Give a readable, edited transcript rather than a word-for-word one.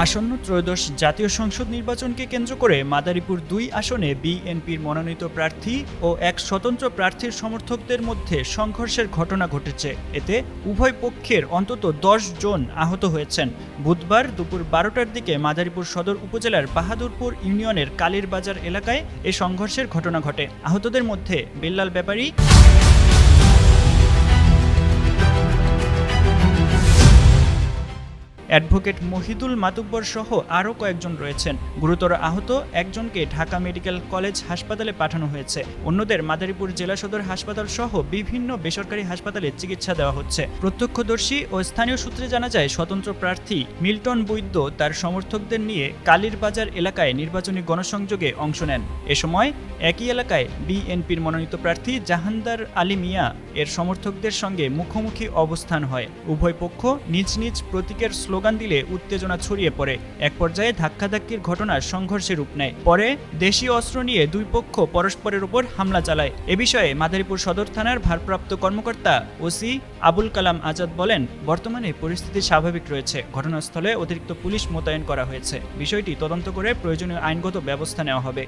আসন্ন ত্রয়োদশ জাতীয় সংসদ নির্বাচনকে কেন্দ্র করে মাদারীপুর ২ আসনে বিএনপির মনোনীত প্রার্থী ও এক স্বতন্ত্র প্রার্থীর সমর্থকদের মধ্যে সংঘর্ষের ঘটনা ঘটেছে। এতে উভয় পক্ষের অন্তত ১০ জন আহত হয়েছেন। বুধবার দুপুর ১২টার দিকে মাদারীপুর সদর উপজেলার বাহাদুরপুর ইউনিয়নের কালীর বাজার এলাকায় এ সংঘর্ষের ঘটনা ঘটে। আহতদের মধ্যে বেল্লাল ব্যাপারী, অ্যাডভোকেট মহিদুল মাতুব্বর সহ আরও কয়েকজন রয়েছেন। গুরুতর আহত একজনকে ঢাকা মেডিকেল কলেজ হাসপাতালে পাঠানো হয়েছে। অন্যদের মাদারীপুর জেলা সদর হাসপাতাল সহ বিভিন্ন বেসরকারি হাসপাতালে চিকিৎসা দেওয়া হচ্ছে। প্রত্যক্ষদর্শী ও স্থানীয় সূত্রে জানা যায়, স্বতন্ত্র প্রার্থী মিল্টন বৈদ্য তার সমর্থকদের নিয়ে কালীর বাজার এলাকায় নির্বাচনী গণসংযোগে অংশ নেন। এ সময় একই এলাকায় বিএনপির মনোনীত প্রার্থী জাহানদার আলী মিয়া এর সমর্থকদের সঙ্গে মুখোমুখি অবস্থান হয়। উভয় পক্ষ নিজ নিজ প্রতীকের স্লোগান দিলে উত্তেজনা ছড়িয়ে পড়ে। এক পর্যায়ে ধাক্কাধাক্কির ঘটনা সংঘর্ষের রূপ নেয়। পরে দেশীয় অস্ত্র নিয়ে দুই পক্ষ পরস্পরের উপর হামলা চালায়। এ বিষয়ে মাদারীপুর সদর থানার ভারপ্রাপ্ত কর্মকর্তা ওসি আবুল কালাম আজাদ বলেন, বর্তমানে পরিস্থিতি স্বাভাবিক রয়েছে। ঘটনাস্থলে অতিরিক্ত পুলিশ মোতায়েন করা হয়েছে। বিষয়টি তদন্ত করে প্রয়োজনীয় আইনগত ব্যবস্থা নেওয়া হবে।